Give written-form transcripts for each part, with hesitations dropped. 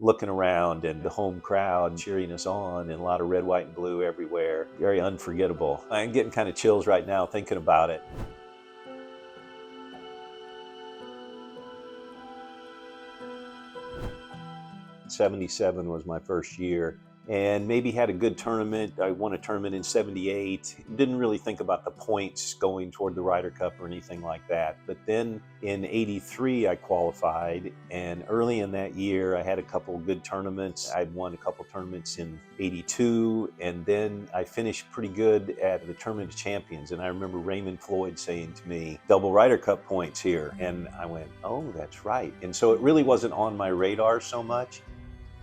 looking around and the home crowd cheering us on and a lot of red, white, and blue everywhere. Very unforgettable. I'm getting kind of chills right now thinking about it. '77 was my first year, and maybe had a good tournament. I won a tournament in '78. Didn't really think about the points going toward the Ryder Cup or anything like that. But then in '83, I qualified, and early in that year, I had a couple good tournaments. I'd won a couple tournaments in '82, and then I finished pretty good at the Tournament of Champions. And I remember Raymond Floyd saying to me, "Double Ryder Cup points here." And I went, "Oh, that's right." And so it really wasn't on my radar so much.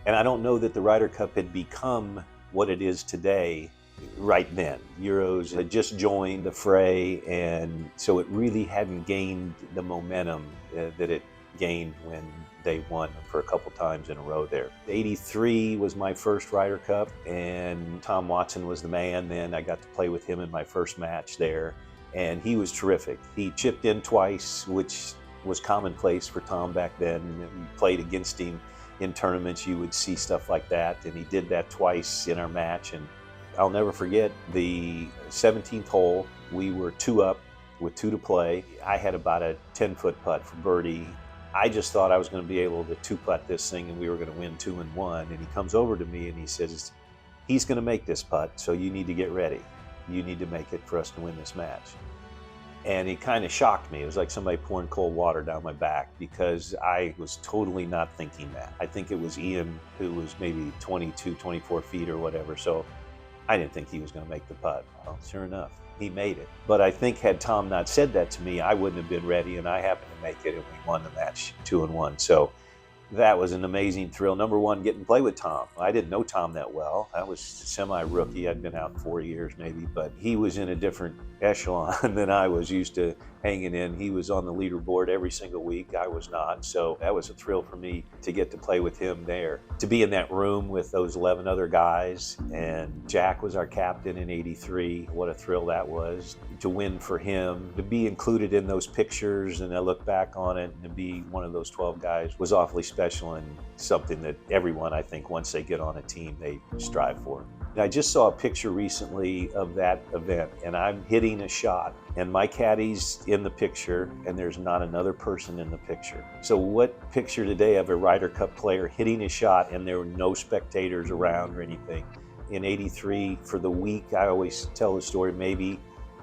And I don't know that the Ryder Cup had become what it is today right then. Euros had just joined the fray, and so it really hadn't gained the momentum that it gained when they won for a couple times in a row there. '83 was my first Ryder Cup, and Tom Watson was the man then. I got to play with him in my first match there, and he was terrific. He chipped in twice, which was commonplace for Tom back then. We played against him in tournaments, you would see stuff like that, and he did that twice in our match. And I'll never forget the 17th hole. We were 2 up with 2 to play. I had about a 10-foot putt for birdie. I just thought I was going to be able to 2-putt this thing and we were going to win 2-1. And he comes over to me and he says, "He's going to make this putt, so you need to get ready. You need to make it for us to win this match." And it kind of shocked me. It was like somebody pouring cold water down my back, because I was totally not thinking that. I think it was Ian, who was maybe 22, 24 feet or whatever. So I didn't think he was going to make the putt. Well, sure enough, he made it. But I think had Tom not said that to me, I wouldn't have been ready, and I happened to make it, and we won the match 2-1. So that was an amazing thrill. Number one, getting to play with Tom. I didn't know Tom that well. I was semi-rookie. I'd been out 4 years maybe, but he was in a different echelon than I was used to hanging in. He was on the leaderboard every single week. I was not. So that was a thrill for me to get to play with him there. To be in that room with those 11 other guys, and Jack was our captain in '83. What a thrill that was to win for him. To be included in those pictures, and I look back on it, and to be one of those 12 guys was awfully special, and something that everyone, I think, once they get on a team, they strive for. I just saw a picture recently of that event, and I'm hitting a shot, and my caddy's in the picture, and there's not another person in the picture. So what picture today of a Ryder Cup player hitting a shot and there were no spectators around or anything? In '83, for the week, I always tell the story, maybe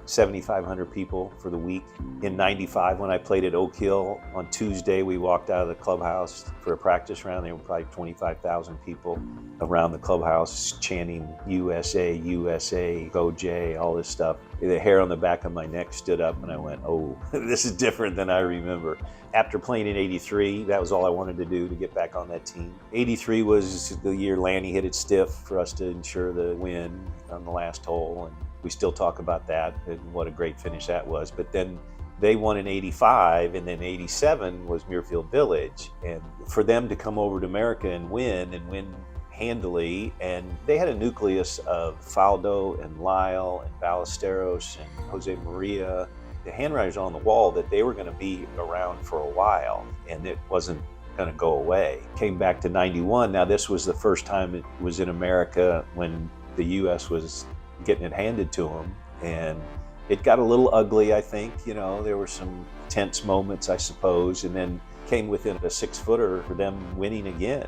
7,500 people for the week. In '95, when I played at Oak Hill, on Tuesday, we walked out of the clubhouse for a practice round. There were probably 25,000 people around the clubhouse chanting USA, USA, go Jay, all this stuff. The hair on the back of my neck stood up, and I went, oh, this is different than I remember. After playing in '83, that was all I wanted to do, to get back on that team. '83 was the year Lanny hit it stiff for us to ensure the win on the last hole, and we still talk about that and what a great finish that was. But then they won in '85, and then '87 was Muirfield Village. And for them to come over to America and win handily, and they had a nucleus of Faldo and Lyle and Ballesteros and Jose Maria. The handwriters on the wall that they were going to be around for a while, and it wasn't going to go away. Came back to '91. Now this was the first time it was in America when the U.S. was getting it handed to them, and it got a little ugly, I think. You know, there were some tense moments, I suppose, and then came within a 6-footer for them winning again.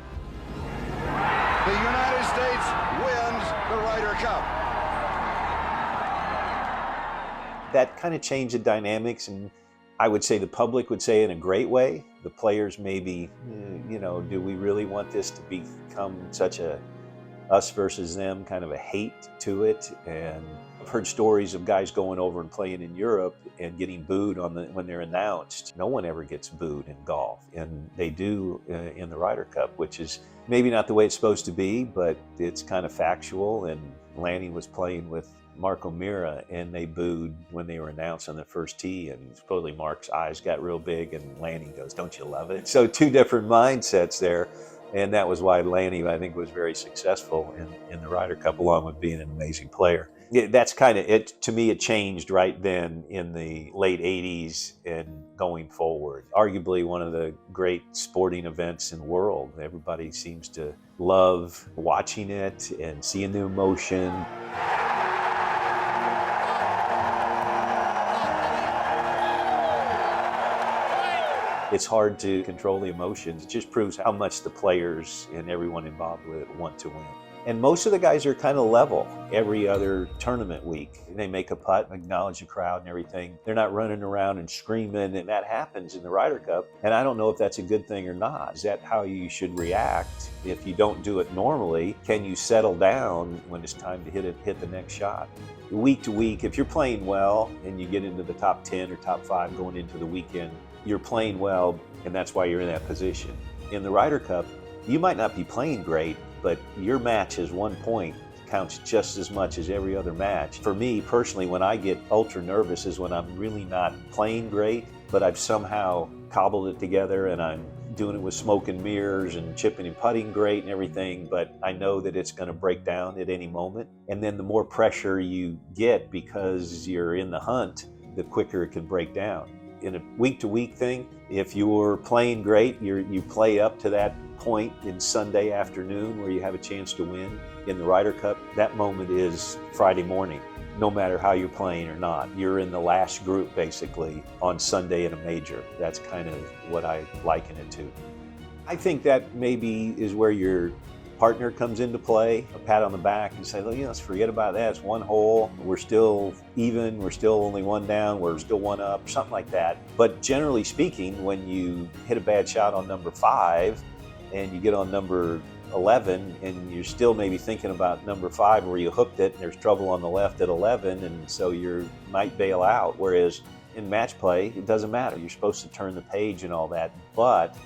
The United States wins the Ryder Cup. That kind of changed the dynamics, and I would say the public would say in a great way. The players maybe, do we really want this to become such a us versus them kind of a hate to it? And I've heard stories of guys going over and playing in Europe and getting booed when they're announced. No one ever gets booed in golf, and they do in the Ryder Cup, which is maybe not the way it's supposed to be, but it's kind of factual. And Lanny was playing with Mark O'Meara, and they booed when they were announced on the first tee, and supposedly Mark's eyes got real big, and Lanny goes, "Don't you love it?" So 2 different mindsets there. And that was why Lanny, I think, was very successful in the Ryder Cup, along with being an amazing player. That's kind of it. To me, it changed right then in the late 80s and going forward. Arguably one of the great sporting events in the world. Everybody seems to love watching it and seeing the emotion. It's hard to control the emotions. It just proves how much the players and everyone involved with it want to win. And most of the guys are kind of level every other tournament week. They make a putt, acknowledge the crowd and everything. They're not running around and screaming, and that happens in the Ryder Cup. And I don't know if that's a good thing or not. Is that how you should react? If you don't do it normally, can you settle down when it's time to hit the next shot? Week to week, if you're playing well and you get into the top 10 or top 5 going into the weekend, you're playing well, and that's why you're in that position. In the Ryder Cup, you might not be playing great, but your match is 1 point counts just as much as every other match. For me personally, when I get ultra nervous is when I'm really not playing great, but I've somehow cobbled it together and I'm doing it with smoke and mirrors and chipping and putting great and everything, but I know that it's going to break down at any moment. And then the more pressure you get because you're in the hunt, the quicker it can break down. In a week-to-week thing, if you're playing great, you play up to that point in Sunday afternoon where you have a chance to win. In the Ryder Cup, that moment is Friday morning. No matter how you're playing or not, you're in the last group basically on Sunday in a major. That's kind of what I liken it to. I think that maybe is where your partner comes into play, a pat on the back and say, let's forget about that. It's one hole. We're still even. We're still only one down. We're still one up, something like that. But generally speaking, when you hit a bad shot on number 5 and you get on number 11 and you're still maybe thinking about number 5 where you hooked it and there's trouble on the left at 11, and so you might bail out. Whereas in match play, it doesn't matter. You're supposed to turn the page and all that, but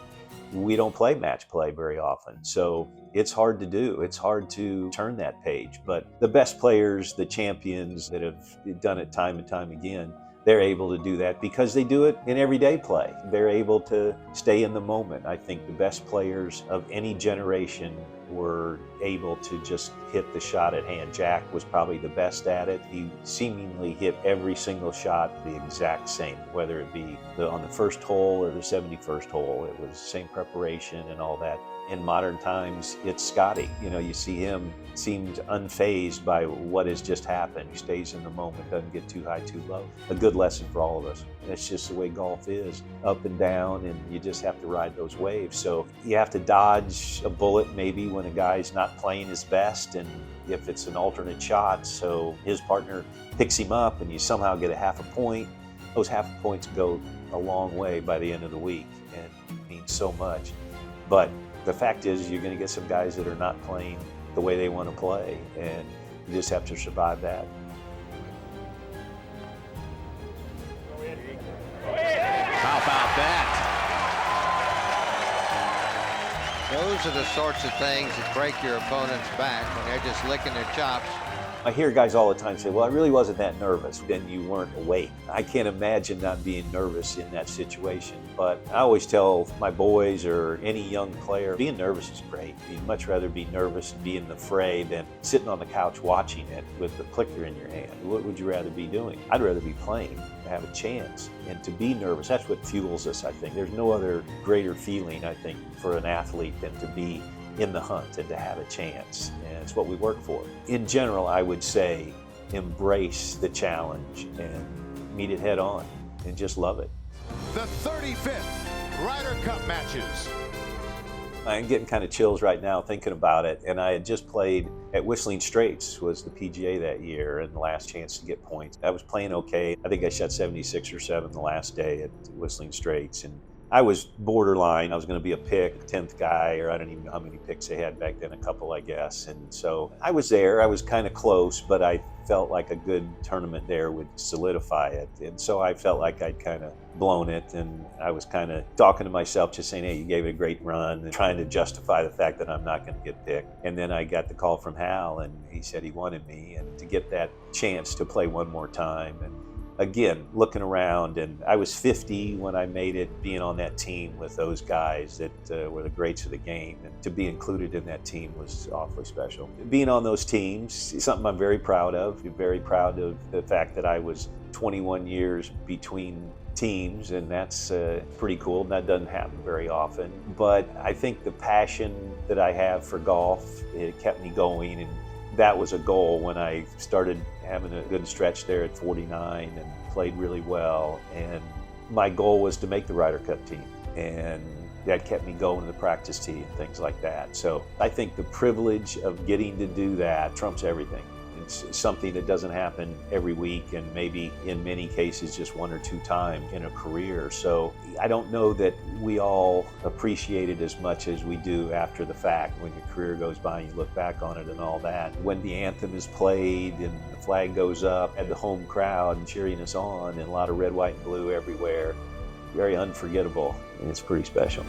we don't play match play very often. So it's hard to do. It's hard to turn that page. But the best players, the champions that have done it time and time again, they're able to do that because they do it in everyday play. They're able to stay in the moment. I think the best players of any generation were able to just hit the shot at hand. Jack was probably the best at it. He seemingly hit every single shot the exact same, whether it be on the first hole or the 71st hole. It was the same preparation and all that. In modern times, it's Scotty. You see him seemed unfazed by what has just happened. He stays in the moment, doesn't get too high, too low. A good lesson for all of us. That's just the way golf is, up and down, and you just have to ride those waves. So you have to dodge a bullet maybe when a guy's not playing his best, and if it's an alternate shot, so his partner picks him up and you somehow get a half a point. Those half points go a long way by the end of the week and mean so much. But the fact is, you're going to get some guys that are not playing the way they want to play, and you just have to survive that. How about that? Those are the sorts of things that break your opponent's back when they're just licking their chops. I hear guys all the time say, well, I really wasn't that nervous. Then you weren't awake. I can't imagine not being nervous in that situation. But I always tell my boys or any young player, being nervous is great. You'd much rather be nervous and be in the fray than sitting on the couch watching it with the clicker in your hand. What would you rather be doing? I'd rather be playing to have a chance. And to be nervous, that's what fuels us, I think. There's no other greater feeling, I think, for an athlete than to be in the hunt and to have a chance. And it's what we work for. In general, I would say embrace the challenge and meet it head on and just love it. The 35th Ryder Cup matches. I'm getting kind of chills right now thinking about it. And I had just played at Whistling Straits, was the PGA that year, and the last chance to get points. I was playing okay. I think I shot 76 or 7 the last day at Whistling Straits. And I was borderline. I was going to be a pick, 10th guy, or I don't even know how many picks they had back then, a couple, I guess. And so I was there. I was kind of close, but I felt like a good tournament there would solidify it. And so I felt like I'd kind of blown it. And I was kind of talking to myself, just saying, hey, you gave it a great run, and trying to justify the fact that I'm not going to get picked. And then I got the call from Hal, and he said he wanted me, and to get that chance to play one more time. And again, looking around, and I was 50 when I made it, being on that team with those guys that were the greats of the game, and to be included in that team was awfully special. Being on those teams is something I'm very proud of. I'm very proud of the fact that I was 21 years between teams, and that's pretty cool. That doesn't happen very often. But I think the passion that I have for golf, it kept me going, and that was a goal when I started having a good stretch there at 49 and played really well. And my goal was to make the Ryder Cup team, and that kept me going to the practice tee and things like that. So I think the privilege of getting to do that trumps everything. It's something that doesn't happen every week, and maybe in many cases just one or two times in a career. So I don't know that we all appreciate it as much as we do after the fact. When your career goes by and you look back on it and all that. When the anthem is played and the flag goes up and the home crowd and cheering us on, and a lot of red, white, and blue everywhere, very unforgettable, and it's pretty special.